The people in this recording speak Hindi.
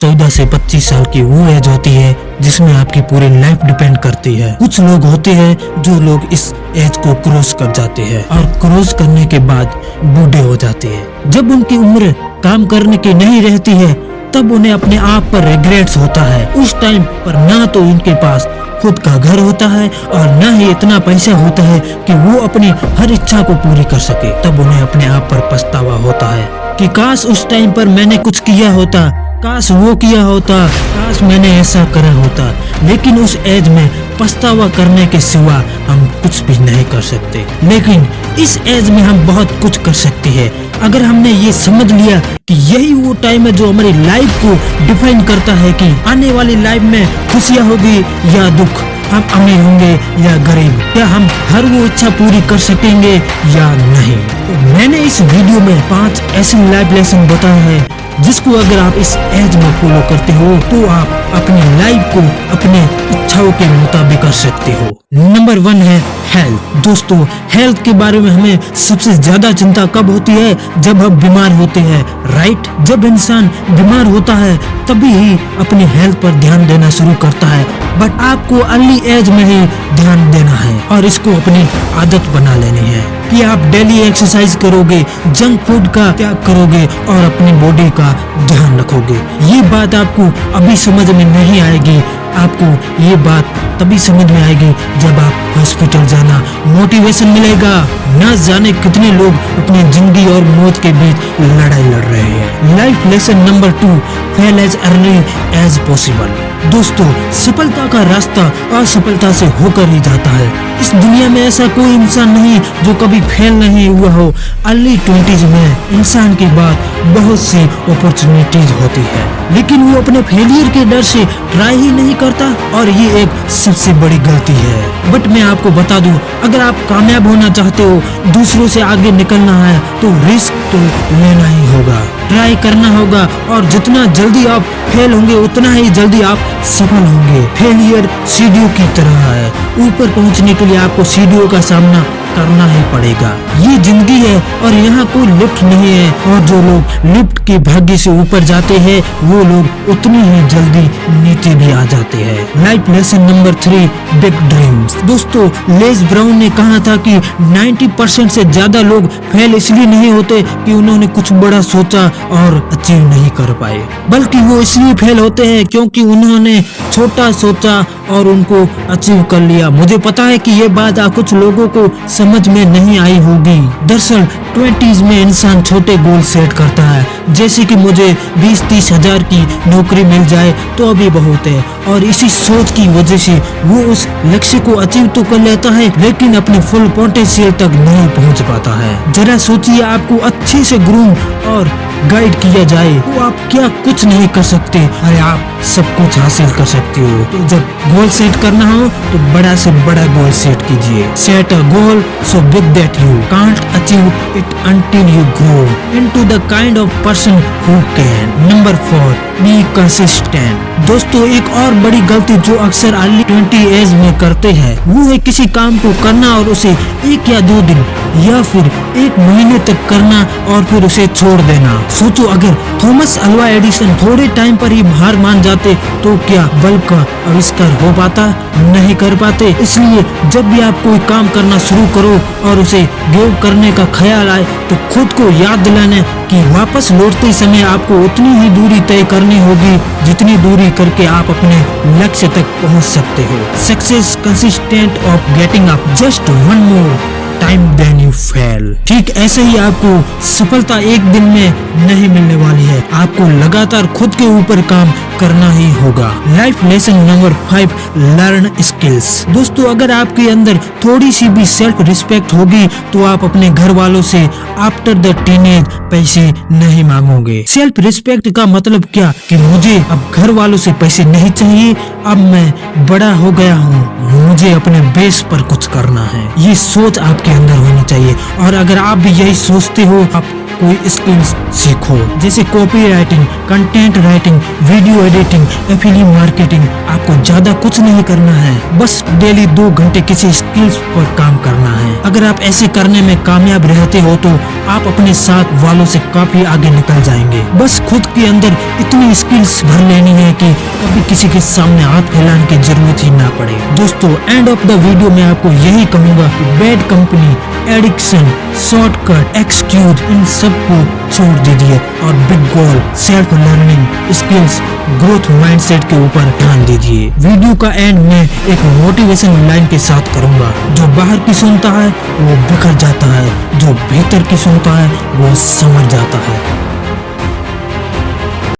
14 से 25 साल की वो एज होती है जिसमें आपकी पूरी लाइफ डिपेंड करती है। कुछ लोग होते हैं जो लोग इस एज को क्रॉस कर जाते हैं और क्रॉस करने के बाद बूढ़े हो जाते हैं। जब उनकी उम्र काम करने की नहीं रहती है तब उन्हें अपने आप पर रिग्रेट्स होता है। उस टाइम पर ना तो उनके पास खुद का घर होता है और न ही इतना पैसा होता है कि वो अपनी हर इच्छा को पूरी कर सके। तब उन्हें अपने आप पर पछतावा होता है कि काश उस टाइम पर मैंने कुछ किया होता, काश वो किया होता, काश मैंने ऐसा करा होता। लेकिन उस एज में पछतावा करने के सिवा हम कुछ भी नहीं कर सकते। लेकिन इस एज में हम बहुत कुछ कर सकते हैं अगर हमने ये समझ लिया कि यही वो टाइम है जो हमारी लाइफ को डिफाइन करता है कि आने वाली लाइफ में खुशियाँ होगी या दुख, हम अमीर होंगे या गरीब, क्या हम हर वो इच्छा पूरी कर सकेंगे या नहीं। तो मैंने इस वीडियो में 5 ऐसे लाइफ लेसन बताए हैं जिसको अगर आप इस एज में फॉलो करते हो तो आप अपनी लाइफ को अपने इच्छाओं के मुताबिक कर सकते हो। नंबर 1 है हेल्थ। दोस्तों, हेल्थ के बारे में हमें सबसे ज्यादा चिंता कब होती है? जब हम बीमार होते हैं, राइट। जब इंसान बीमार होता है तभी ही अपनी हेल्थ पर ध्यान देना शुरू करता है। बट आपको अर्ली एज में ही ध्यान देना है और इसको अपनी आदत बना लेनी है कि आप डेली एक्सरसाइज करोगे, जंक फूड का त्याग करोगे और अपनी बॉडी का ध्यान रखोगे। ये बात आपको अभी समझ में नहीं आएगी, आपको ये बात तभी समझ में आएगी जब आप हॉस्पिटल जाना, मोटिवेशन मिलेगा। न जाने कितने लोग अपनी जिंदगी और मौत के बीच लड़ाई लड़ रहे हैं। Life lesson number 2, fail as early as possible. दोस्तों, सफलता का रास्ता असफलता से होकर ही जाता है। इस दुनिया में ऐसा कोई इंसान नहीं जो कभी फेल नहीं हुआ हो। अर्ली 20s में इंसान के बाद बहुत सी अपॉर्चुनिटीज होती है लेकिन वो अपने फेलियर के डर से ट्राई ही नहीं करता और ये एक सबसे बड़ी गलती है। बट मैं आपको बता दूं, अगर आप कामयाब होना चाहते हो, दूसरों से आगे निकलना है तो रिस्क तो लेना ही होगा, ट्राई करना होगा और जितना जल्दी आप फेल होंगे उतना ही जल्दी आप सफल होंगे। फेलियर सीढ़ियों की तरह है, ऊपर पहुंचने के लिए आपको सीढ़ियों का सामना करना ही पड़ेगा। ये जिंदगी है और यहाँ कोई लिफ्ट नहीं है और जो लोग लिफ्ट के भाग्य से ऊपर जाते हैं वो लोग उतनी ही जल्दी नीचे भी आ जाते हैं। Life lesson number 3, big dreams. दोस्तों, लेस ब्राउन ने कहा था कि 90% से ज्यादा लोग फेल इसलिए नहीं होते कि उन्होंने कुछ बड़ा सोचा और अचीव नहीं कर पाए, बल्कि वो इसलिए फेल होते हैं क्योंकि उन्होंने छोटा सोचा और उनको अचीव कर लिया। मुझे पता है कि ये बात कुछ लोगों को समझ में नहीं आई होगी। दरअसल 20s में इंसान छोटे गोल सेट करता है, जैसे कि मुझे 20-30 हजार की नौकरी मिल जाए तो अभी बहुत है, और इसी सोच की वजह से वो उस लक्ष्य को अचीव तो कर लेता है लेकिन अपने फुल पोटेंशियल तक नहीं पहुंच पाता है। जरा सोचिए, आपको अच्छे से ग्रूम और गाइड किया जाए तो आप क्या कुछ नहीं कर सकते? अरे आप सब कुछ हासिल कर सकते हो। तो जब गोल सेट करना हो तो बड़ा से बड़ा गोल सेट कीजिए। Set a goal so big that you can't achieve it until you grow into the kind of person who can. Number 4, be consistent. दोस्तों, एक और बड़ी गलती जो अक्सर अर्ली 20 एज में करते हैं वो है किसी काम को करना और उसे 1 या 2 दिन या फिर 1 महीने तक करना और फिर उसे छोड़ देना। सोचो, अगर थॉमस अल्वा एडिसन थोड़े टाइम पर ही हार मान जाते तो क्या बल्ब का आविष्कार हो पाता? नहीं कर पाते। इसलिए जब भी आप कोई काम करना शुरू करो और उसे गिव करने का ख्याल आए तो खुद को याद दिलाने कि वापस लौटते समय आपको उतनी ही दूरी तय करनी होगी जितनी दूरी करके आप अपने लक्ष्य तक पहुंच सकते हो। Success consistent of getting up just 1 more time than you fail. ठीक ऐसे ही आपको सफलता एक दिन में नहीं मिलने वाली है, आपको लगातार खुद के ऊपर काम करना ही होगा। Life lesson number 5, learn skills. दोस्तों, अगर आपके अंदर थोड़ी सी भी सेल्फ रिस्पेक्ट होगी तो आप अपने घर वालों से आफ्टर द टीनेज पैसे नहीं मांगोगे। सेल्फ रिस्पेक्ट का मतलब क्या कि मुझे अब घर वालों से पैसे नहीं चाहिए, अब मैं बड़ा हो गया हूँ, मुझे अपने बेस पर कुछ करना है। ये सोच आपके अंदर होनी चाहिए और अगर आप भी यही सोचते हो, आप कोई स्किल्स सीखो, जैसे copy writing, content writing, video editing, affiliate marketing. आपको ज्यादा कुछ नहीं करना है, बस डेली 2 घंटे किसी स्किल्स पर काम करना है। अगर आप ऐसे करने में कामयाब रहते हो तो आप अपने साथ वालों से काफी आगे निकल जाएंगे। बस खुद के अंदर इतनी स्किल्स भर लेनी है कि कभी किसी के सामने हाथ फैलाने की जरूरत ही ना पड़े। दोस्तों, एंड ऑफ द वीडियो में आपको यही कहूंगा कि bad company, addiction, shortcut, excuse, इन सबको छोड़ दीजिए और big goal, self learning, skills, growth mindset के ऊपर ध्यान दीजिए। वीडियो का एंड में एक मोटिवेशन लाइन के साथ करूंगा। जो बाहर की सुनता है वो बिखर जाता है, जो भीतर की सुनता है वो समझ जाता है।